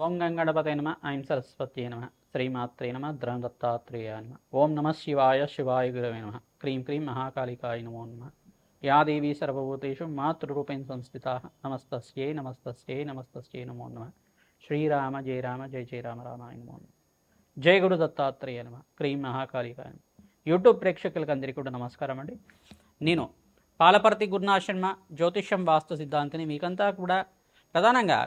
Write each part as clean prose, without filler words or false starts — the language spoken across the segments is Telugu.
ఓం గంగణపతే నమ ఐం సరస్వతి నమ శ్రీమాత్రే నమ ద్రదత్తాత్రేయ నమ ఓం నమ శివాయ శివాయ గురవే నమ క్రీం క్రీం మహాకాళికాయ నమో నమ యా దేవీ సర్వభూతేషు మాతృరూపేణ సంస్థితా నమస్తస్యై నమస్తస్యై నమస్తస్యై నమో నమ శ్రీరామ జయ రామ జయ జయ రామ రామాయ నమో నమ జయ గురు దత్తాత్రేయ నమ క్రీం మహాకాళికాయ నమ. యూట్యూబ్ ప్రేక్షకులకు అందరికీ కూడా నమస్కారం అండి. నేను పాలపర్తి గురునాథ్ శర్మ జ్యోతిష్యం వాస్తు సిద్ధాంతిని. మీకంతా కూడా ప్రధానంగా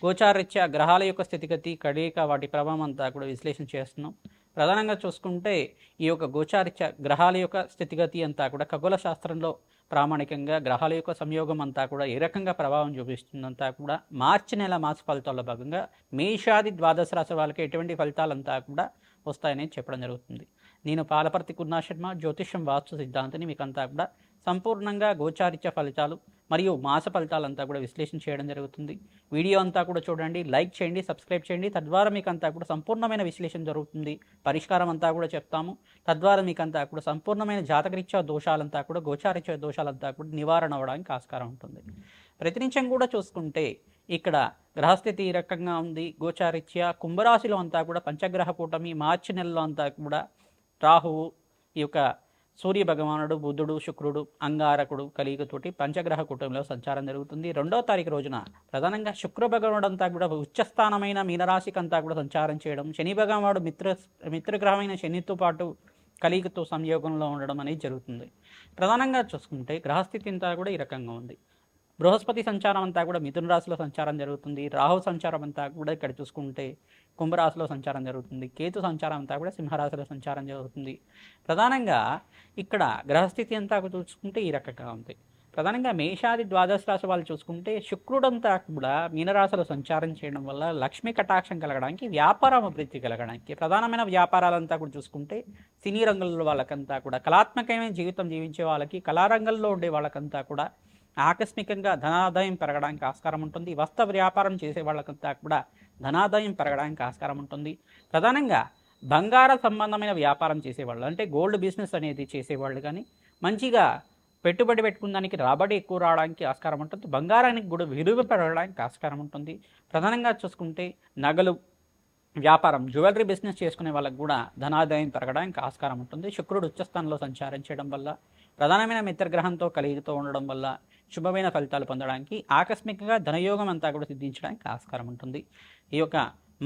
గోచారీత్యా గ్రహాల యొక్క స్థితిగతి కడిక వాటి ప్రభావం అంతా కూడా విశ్లేషణ చేస్తున్నాం. ప్రధానంగా చూసుకుంటే ఈ యొక్క గోచారీత్యా గ్రహాల యొక్క స్థితిగతి అంతా కూడా ఖగోళ శాస్త్రంలో ప్రామాణికంగా గ్రహాల యొక్క సంయోగం అంతా కూడా ఏ రకంగా ప్రభావం చూపిస్తుందంతా కూడా మార్చి నెల మాస ఫలితాల్లో భాగంగా మేషాది ద్వాదశ రాశి వాళ్ళకి ఎటువంటి ఫలితాలంతా కూడా వస్తాయని చెప్పడం జరుగుతుంది. నేను పాలపర్తి గురునాథ్ శర్మ జ్యోతిష్యం వాస్తు సిద్ధాంతిని. మీకంతా కూడా సంపూర్ణంగా గోచారిత్య ఫలితాలు మరియు మాస ఫలితాలంతా కూడా విశ్లేషణ చేయడం జరుగుతుంది. వీడియో అంతా కూడా చూడండి, లైక్ చేయండి, సబ్స్క్రైబ్ చేయండి. తద్వారా మీకు అంతా కూడా సంపూర్ణమైన విశ్లేషణ జరుగుతుంది. పరిష్కారం అంతా కూడా చెప్తాము. తద్వారా మీకు అంతా కూడా సంపూర్ణమైన జాతకరీత్యా దోషాలంతా కూడా గోచారీత్యా దోషాలంతా కూడా నివారణ అవ్వడానికి ఆస్కారం ఉంటుంది. ప్రతినిత్యం కూడా చూసుకుంటే ఇక్కడ గ్రహస్థితి ఈ రకంగా ఉంది. గోచారీత్యా కుంభరాశిలో అంతా కూడా పంచగ్రహ కూటమి మార్చి నెలలో అంతా కూడా రాహువు, ఈ యొక్క సూర్య భగవానుడు, బుధుడు, శుక్రుడు, అంగారకుడు కలియుగతోటి పంచగ్రహ కూటమిలో సంచారం జరుగుతుంది. 2వ తారీఖు రోజున ప్రధానంగా శుక్ర భగవానుడు అంతా కూడా ఉచ్చస్థానమైన మీనరాశికి అంతా కూడా సంచారం చేయడం, శని భగవానుడు మిత్రగ్రహమైన శనితో పాటు కలియుగతో సంయోగంలో ఉండడం అనేది జరుగుతుంది. ప్రధానంగా చూసుకుంటే గ్రహస్థితి అంతా కూడా ఈ రకంగా ఉంది. బృహస్పతి సంచారం అంతా కూడా మిథున రాశిలో సంచారం జరుగుతుంది. రాహు సంచారం అంతా కూడా ఇక్కడ చూసుకుంటే కుంభరాశిలో సంచారం జరుగుతుంది. కేతు సంచారం అంతా కూడా సింహరాశిలో సంచారం జరుగుతుంది. ప్రధానంగా ఇక్కడ గ్రహస్థితి అంతా చూసుకుంటే ఈ రకంగా ఉంది. ప్రధానంగా మేషాది ద్వాదశ రాశి వాళ్ళు చూసుకుంటే శుక్రుడంతా కూడా మీనరాశిలో సంచారం చేయడం వల్ల లక్ష్మీ కటాక్షం కలగడానికి, వ్యాపారం అభివృద్ధి కలగడానికి, ప్రధానమైన వ్యాపారాలంతా కూడా చూసుకుంటే సినీ రంగంలో వాళ్ళకంతా కూడా కళాత్మకమైన జీవితం జీవించే వాళ్ళకి, కళారంగంలో ఉండే వాళ్ళకంతా కూడా ఆకస్మికంగా ధనాదాయం పెరగడానికి ఆస్కారం ఉంటుంది. వస్త్ర వ్యాపారం చేసే వాళ్ళకంతా కూడా ధనాదాయం పెరగడానికి ఆస్కారం ఉంటుంది. ప్రధానంగా బంగార సంబంధమైన వ్యాపారం చేసేవాళ్ళు, అంటే గోల్డ్ బిజినెస్ అనేది చేసేవాళ్ళు కానీ మంచిగా పెట్టుబడి పెట్టుకున్నానికి రాబడి ఎక్కువ రావడానికి ఆస్కారం ఉంటుంది. బంగారానికి కూడా విలువ పెరగడానికి ఆస్కారం ఉంటుంది. ప్రధానంగా చూసుకుంటే నగలు వ్యాపారం, జ్యువెలరీ బిజినెస్ చేసుకునే వాళ్ళకు కూడా ధనాదాయం పెరగడానికి ఆస్కారం ఉంటుంది. శుక్రుడు ఉచ్చస్థానంలో సంచారం చేయడం వల్ల, ప్రధానమైన మిత్రగ్రహంతో కలిగితో ఉండడం వల్ల శుభమైన ఫలితాలు పొందడానికి, ఆకస్మికంగా ధనయోగం అంతా కూడా సిద్ధించడానికి ఆస్కారం ఉంటుంది. ఈ యొక్క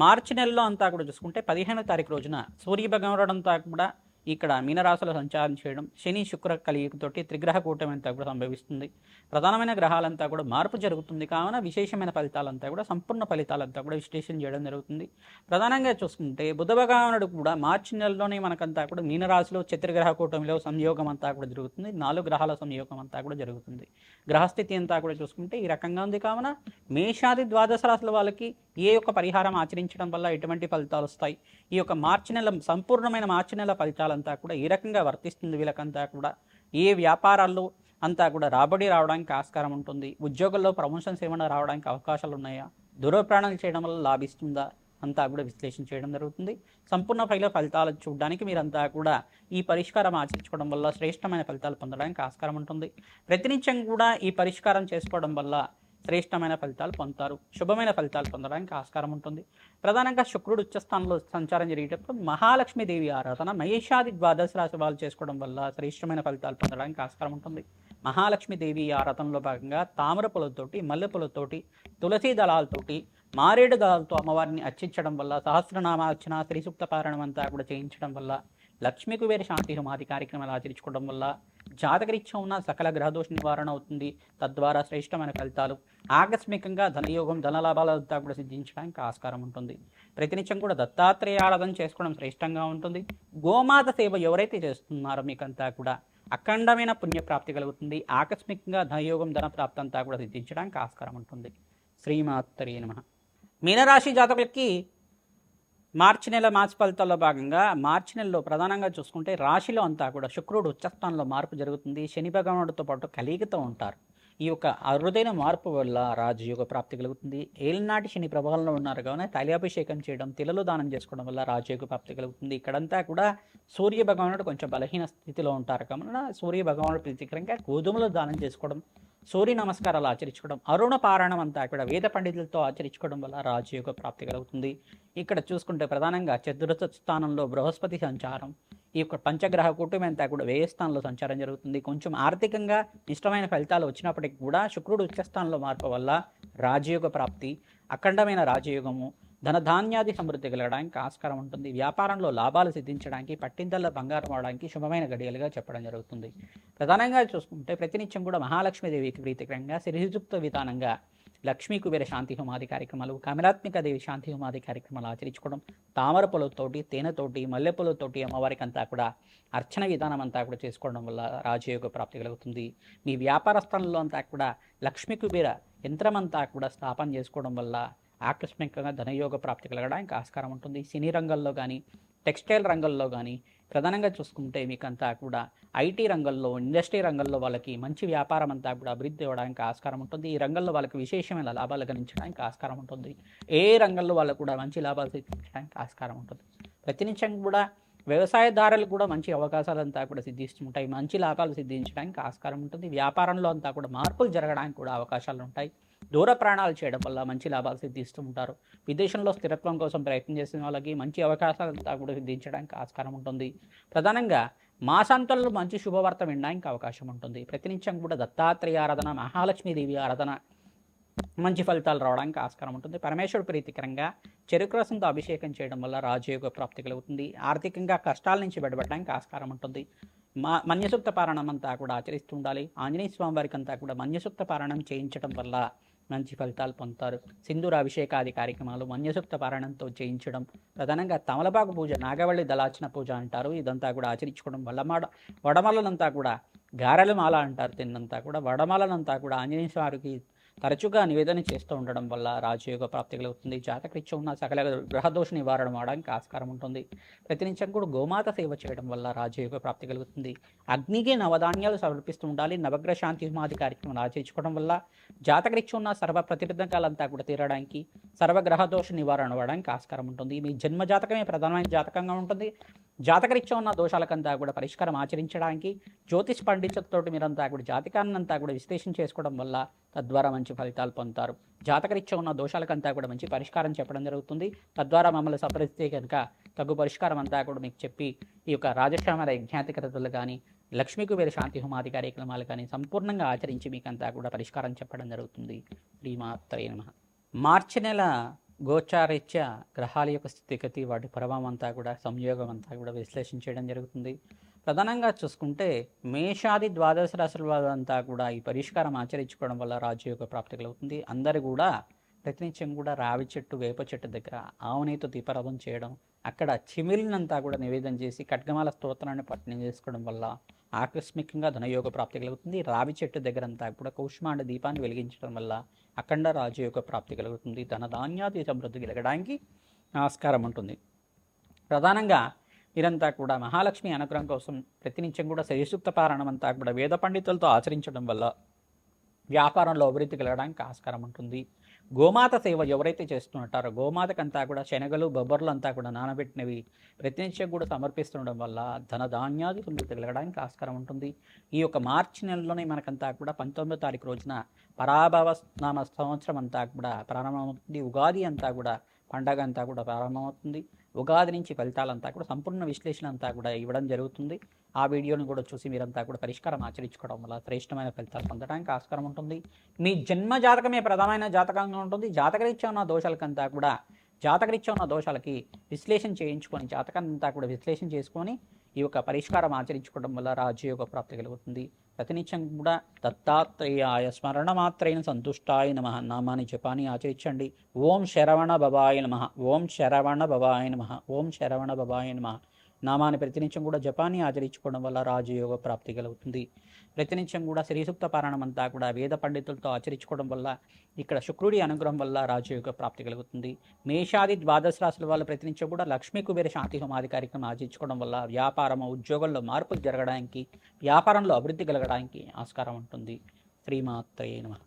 మార్చి నెలలో అంతా కూడా చూసుకుంటే 15వ తారీఖు రోజున సూర్య భగవానుడు అంతా కూడా ఇక్కడ మీనరాశిలో సంచారం చేయడం, శని శుక్ర కలియుగతోటి త్రిగ్రహ కూటమి అంతా కూడా సంభవిస్తుంది. ప్రధానమైన గ్రహాలంతా కూడా మార్పు జరుగుతుంది. కావున విశేషమైన ఫలితాలంతా కూడా సంపూర్ణ ఫలితాలంతా కూడా విశ్లేషణ చేయడం జరుగుతుంది. ప్రధానంగా చూసుకుంటే బుధ భగవానుడు కూడా మార్చి నెలలోనే మనకంతా కూడా మీనరాశిలో చతుర్గ్రహ కూటమిలో సంయోగం అంతా కూడా జరుగుతుంది. 4 గ్రహాల సంయోగం అంతా కూడా జరుగుతుంది. గ్రహస్థితి అంతా కూడా చూసుకుంటే ఈ రకంగా ఉంది. కావున మేషాది ద్వాదశ రాశుల వాళ్ళకి ఏ యొక్క పరిహారం ఆచరించడం వల్ల ఎటువంటి ఫలితాలు వస్తాయి, ఈ యొక్క మార్చి నెల సంపూర్ణమైన మార్చి నెల ఫలితాలంతా కూడా ఈ రకంగా వర్తిస్తుంది. వీళ్ళకంతా కూడా ఏ వ్యాపారాల్లో అంతా కూడా రాబడి రావడానికి ఆస్కారం ఉంటుంది, ఉద్యోగంలో ప్రమోషన్స్ ఏమైనా రావడానికి అవకాశాలు ఉన్నాయా, దూరప్రయాణాలు చేయడం వల్ల లాభిస్తుందా అంతా కూడా విశ్లేషణ చేయడం జరుగుతుంది. సంపూర్ణ ఫలితాలు చూడడానికి మీరంతా కూడా ఈ పరిష్కారం ఆచరించుకోవడం వల్ల శ్రేష్టమైన ఫలితాలు పొందడానికి ఆస్కారం ఉంటుంది. ప్రతినిత్యం కూడా ఈ పరిష్కారం చేసుకోవడం వల్ల శ్రేష్టమైన ఫలితాలు పొందుతారు, శుభమైన ఫలితాలు పొందడానికి ఆస్కారం ఉంటుంది. ప్రధానంగా శుక్రుడు ఉచ్చస్థానంలో సంచారం జరిగేటప్పుడు మహాలక్ష్మీదేవి ఆరాధన మేషాది ద్వాదశ రాశి వాళ్ళు చేసుకోవడం వల్ల శ్రేష్టమైన ఫలితాలు పొందడానికి ఆస్కారం ఉంటుంది. మహాలక్ష్మీదేవి ఆరాధనలో భాగంగా తామర పూలతోటి, మల్లె పూలతోటి, తులసి దళాలతోటి, మారేడు దళాలతో అమ్మవారిని అర్చించడం వల్ల, సహస్రనామార్చన, శ్రీ సూక్త పారాయణం అంతా కూడా చేయించడం వల్ల, లక్ష్మీ కుబేర శాంతి హోమాది కార్యక్రమాలు ఆచరించుకోవడం వల్ల జాతకరీత్యా ఉన్న సకల గ్రహదోష నివారణ అవుతుంది. తద్వారా శ్రేష్టమైన ఫలితాలు, ఆకస్మికంగా ధనయోగం, ధనలాభాలంతా కూడా సిద్ధించడానికి ఆస్కారం ఉంటుంది. ప్రతినిత్యం కూడా దత్తాత్రేయ ఆరాధన చేసుకోవడం శ్రేష్టంగా ఉంటుంది. గోమాత సేవ ఎవరైతే చేస్తున్నారో మీకంతా కూడా అఖండమైన పుణ్యప్రాప్తి కలుగుతుంది. ఆకస్మికంగా ధనయోగం, ధనప్రాప్తి అంతా కూడా సిద్ధించడానికి ఆస్కారం ఉంటుంది. శ్రీమాత్రే నమః. మీనరాశి జాతకులకి మార్చి నెల మాస ఫలితాల్లో భాగంగా మార్చి నెలలో ప్రధానంగా చూసుకుంటే రాశిలో అంతా కూడా శుక్రుడు ఉచ్చస్థానంలో మార్పు జరుగుతుంది. శని భగవానుడితో పాటు కలిగితో ఉంటారు. ఈ యొక్క అరుదైన మార్పు వల్ల రాజయోగ ప్రాప్తి కలుగుతుంది. ఏలినాటి శని ప్రభావంలో ఉన్నారు కావున తైలాభిషేకం చేయడం, తిలలు దానం చేసుకోవడం వల్ల రాజయోగ ప్రాప్తి కలుగుతుంది. ఇక్కడంతా కూడా సూర్య భగవానుడు కొంచెం బలహీన స్థితిలో ఉంటారు కావున సూర్య భగవానుడు ప్రీతికరంగా గోధుమలు దానం చేసుకోవడం, సూర్య నమస్కారాలు ఆచరించుకోవడం, అరుణ పారాయణం అంతా కూడా వేద పండితులతో ఆచరించుకోవడం వల్ల రాజయోగ ప్రాప్తి కలుగుతుంది. ఇక్కడ చూసుకుంటే ప్రధానంగా చతుర్థ స్థానంలో బృహస్పతి సంచారం, ఈ యొక్క పంచగ్రహ కూటమి అంతా కూడా వ్యయ స్థానంలో సంచారం జరుగుతుంది. కొంచెం ఆర్థికంగా ఇష్టమైన ఫలితాలు వచ్చినప్పటికీ కూడా శుక్రుడు ఉచ్చస్థానంలో మార్పు వల్ల రాజయోగ ప్రాప్తి, అఖండమైన రాజయోగము, ధనధాన్యాది సమృద్ధి కలగడానికి ఆస్కారం ఉంటుంది. వ్యాపారంలో లాభాలు సిద్ధించడానికి, పట్టిందల్లో బంగారం అవడానికి శుభమైన గడియలుగా చెప్పడం జరుగుతుంది. ప్రధానంగా చూసుకుంటే ప్రతినిత్యం కూడా మహాలక్ష్మీదేవికి ప్రీతికరంగా శ్రీయుక్త విధానంగా లక్ష్మీ కుబేర శాంతి హోమాది కార్యక్రమాలు, కమలాత్మిక దేవి శాంతి హోమాది కార్యక్రమాలు ఆచరించుకోవడం, తామర పొలతోటి, తేనెతోటి, మల్లెపొలతోటి అమ్మవారికి అంతా కూడా అర్చన విధానం అంతా కూడా చేసుకోవడం వల్ల రాజయోగ ప్రాప్తి కలుగుతుంది. మీ వ్యాపార స్థలంలో అంతా కూడా లక్ష్మీ కుబేర యంత్రం అంతా కూడా స్థాపన చేసుకోవడం వల్ల ఆకస్మికంగా ధనయోగ ప్రాప్తి కలగడానికి ఆస్కారం ఉంటుంది. సినీ రంగంలో కానీ, టెక్స్టైల్ రంగంలో కానీ, ప్రధానంగా చూసుకుంటే మీకంతా కూడా ఐటీ రంగంలో, ఇండస్ట్రీ రంగంలో వాళ్ళకి మంచి వ్యాపారం అంతా కూడా అభివృద్ధి అవ్వడానికి ఆస్కారం ఉంటుంది. ఈ రంగంలో వాళ్ళకి విశేషమైన లాభాలు గణించడానికి ఆస్కారం ఉంటుంది. ఏ రంగంలో వాళ్ళకు కూడా మంచి లాభాలు సిద్ధించడానికి ఆస్కారం ఉంటుంది. ప్రతినిత్యం కూడా వ్యవసాయదారులు కూడా మంచి అవకాశాలు అంతా కూడా సిద్ధిస్తుంటాయి. మంచి లాభాలు సిద్ధించడానికి ఆస్కారం ఉంటుంది. వ్యాపారంలో అంతా కూడా మార్పులు జరగడానికి కూడా అవకాశాలు ఉంటాయి. దూర ప్రయాణాలు చేయడం వల్ల మంచి లాభాలు సిద్ధిస్తూ ఉంటారు. విదేశంలో స్థిరత్వం కోసం ప్రయత్నం చేసిన వాళ్ళకి మంచి అవకాశాలంతా కూడా సిద్ధించడానికి ఆస్కారం ఉంటుంది. ప్రధానంగా మాసాంతంలో మంచి శుభవార్త వినడానికి అవకాశం ఉంటుంది. ప్రతినిత్యం కూడా దత్తాత్రేయ ఆరాధన, మహాలక్ష్మీదేవి ఆరాధన మంచి ఫలితాలు రావడానికి ఆస్కారం ఉంటుంది. పరమేశ్వరుడు ప్రీతికరంగా చెరుకు రసంతో అభిషేకం చేయడం వల్ల రాజయోగ ప్రాప్తి కలుగుతుంది. ఆర్థికంగా కష్టాల నుంచి బయటపడడానికి ఆస్కారం ఉంటుంది. మన్యసూక్త పారాయణం అంతా కూడా ఆచరిస్తూ ఉండాలి. ఆంజనేయ స్వామి వారికి అంతా కూడా మన్యసూక్త పారాయణం చేయించడం వల్ల మంచి ఫలితాలు పొందుతారు. సింధూర అభిషేకాది కార్యక్రమాలు మన్యసూక్త పారాయణంతో చేయించడం, ప్రధానంగా తమలపాకు పూజ, నాగవల్లి దళార్చన పూజ అంటారు, ఇదంతా కూడా ఆచరించుకోవడం వల్ల వడమలనంతా కూడా గారెల మాల అంటారు, తిన్నంతా కూడా వడమలనంతా కూడా ఆంజనేయ స్వామికి తరచుగా నివేదన చేస్తూ ఉండడం వల్ల రాజయోగ ప్రాప్తి కలుగుతుంది. జాతకరీత్యా ఉన్న సకల గ్రహదోష నివారణ అవడానికి ఆస్కారం ఉంటుంది. ప్రతినిత్యం కూడా గోమాత సేవ చేయడం వల్ల రాజయోగ ప్రాప్తి కలుగుతుంది. అగ్నికి నవధాన్యాలు సమర్పిస్తూ ఉండాలి. నవగ్రహ శాంతి హోమాది కార్యక్రమాలు ఆచరించుకోవడం వల్ల జాతకరీత్యా ఉన్న సర్వ ప్రతిబంధకాలంతా కూడా తీరడానికి, సర్వగ్రహదోష నివారణ అవ్వడానికి ఆస్కారం ఉంటుంది. మీ జన్మ జాతకమే ప్రధానమైన జాతకంగా ఉంటుంది. జాతకరీత్యా ఉన్న దోషాలకంతా కూడా పరిష్కారం ఆచరించడానికి జ్యోతిష్ పండితులతో మీరంతా కూడా జాతకాన్నంతా కూడా విశ్లేషణ చేసుకోవడం వల్ల తద్వారా మంచి ఫలితాలు పొందుతారు. జాతకరీత్యా ఉన్న దోషాలకంతా కూడా మంచి పరిష్కారం చెప్పడం జరుగుతుంది. తద్వారా మమ్మల్ని సంప్రదిస్తే కనుక తగు పరిష్కారం అంతా కూడా మీకు చెప్పి ఈ యొక్క రాజశ్యామల యజ్ఞాతికతలు కానీ, లక్ష్మీ కుబేర శాంతి హోమాది కార్యక్రమాలు కానీ సంపూర్ణంగా ఆచరించి మీకంతా కూడా పరిష్కారం చెప్పడం జరుగుతుంది. శ్రీమాత్రే నమః. మార్చి నెల గోచారీత్యా గ్రహాల యొక్క స్థితిగతి, వాటి ప్రభావం అంతా కూడా, సంయోగం అంతా కూడా విశ్లేషణ చేయడం జరుగుతుంది. ప్రధానంగా చూసుకుంటే మేషాది ద్వాదశ రాశుల వాళ్ళంతా కూడా ఈ పరిష్కారం ఆచరించుకోవడం వల్ల రాజయోగ ప్రాప్తి కలుగుతుంది. అందరు కూడా ప్రతినిత్యం కూడా రావి చెట్టు, వేప చెట్టు దగ్గర ఆవునేతో దీపారాధన చేయడం, అక్కడ చిమిలినంతా కూడా నివేదన చేసి ఖడ్గమాల స్తోత్రాన్ని పఠనం చేసుకోవడం వల్ల ఆకస్మికంగా ధనయోగ ప్రాప్తి కలుగుతుంది. రావి చెట్టు దగ్గర అంతా కూడా కౌష్మాండ దీపాన్ని వెలిగించడం వల్ల అఖండ రాజయోగ ప్రాప్తి కలుగుతుంది. ధనధాన్యాది సమృద్ధి కలగడానికి ఆస్కారం ఉంటుంది. ప్రధానంగా మీరంతా కూడా మహాలక్ష్మి అనుగ్రహం కోసం ప్రతినిత్యం కూడా శ్రీసూక్త పారాయణం అంతా కూడా వేద పండితులతో ఆచరించడం వల్ల వ్యాపారంలో అభివృద్ధి కలగడానికి ఆస్కారం ఉంటుంది. గోమాత సేవ ఎవరైతే చేస్తుంటారో గోమాతకంతా కూడా శనగలు, బొబ్బర్లు అంతా కూడా నానబెట్టినవి ప్రతినిత్యం కూడా సమర్పిస్తుండడం వల్ల ధనధాన్యాది సమృద్ధి కలగడానికి ఆస్కారం ఉంటుంది. ఈ యొక్క మార్చి నెలలోనే మనకంతా కూడా 19వ తారీఖు రోజున పరాభవ నామ సంవత్సరం అంతా కూడా ప్రారంభమవుతుంది. ఉగాది అంతా కూడా పండగ అంతా కూడా ప్రారంభమవుతుంది. ఉగాది నుంచి ఫలితాలంతా కూడా సంపూర్ణ విశ్లేషణ అంతా కూడా ఇవ్వడం జరుగుతుంది. ఆ వీడియోని కూడా చూసి మీరంతా కూడా పరిష్కారం ఆచరించుకోవడం వల్ల శ్రేష్టమైన ఫలితాలు పొందడానికి ఆస్కారం ఉంటుంది. మీ జన్మ జాతకమే ప్రధానమైన జాతకంగా ఉంటుంది. జాతకరీత్యా ఉన్న దోషాలకంతా కూడా జాతకరీత్యా ఉన్న దోషాలకి విశ్లేషణ చేయించుకొని జాతకాన్ని అంతా కూడా విశ్లేషణ చేసుకొని ఈ యొక్క పరిష్కారం ఆచరించుకోవడం వల్ల రాజయోగ ప్రాప్తి కలుగుతుంది. ప్రతినిత్యం కూడా దత్తాత్రేయాయ స్మరణ మాత్రైన సంతుష్టాయ నమః నామాన్ని జపాన్ని ఆచరించండి. ఓం శరవణ భవాయ నమః, ఓం శరవణ భవాయ నమః, ఓం శరవణ భవాయ నమః నామాన్ని ప్రతినిత్యం కూడా జపాన్ని ఆచరించుకోవడం వల్ల రాజయోగ ప్రాప్తి కలుగుతుంది. ప్రతినిత్యం కూడా శ్రీసూక్త పారాయణం అంతా కూడా వేద పండితులతో ఆచరించుకోవడం వల్ల ఇక్కడ శుక్రుడి అనుగ్రహం వల్ల రాజయోగ ప్రాప్తి కలుగుతుంది. మేషాది ద్వాదశ రాశుల వల్ల ప్రతినిత్యం కూడా లక్ష్మీ కుబేర శాంతి హోమాది కార్యక్రమం ఆచరించుకోవడం వల్ల వ్యాపారం, ఉద్యోగంలో మార్పులు జరగడానికి, వ్యాపారంలో అభివృద్ధి కలగడానికి ఆస్కారం ఉంటుంది. శ్రీమాత్రే నమః.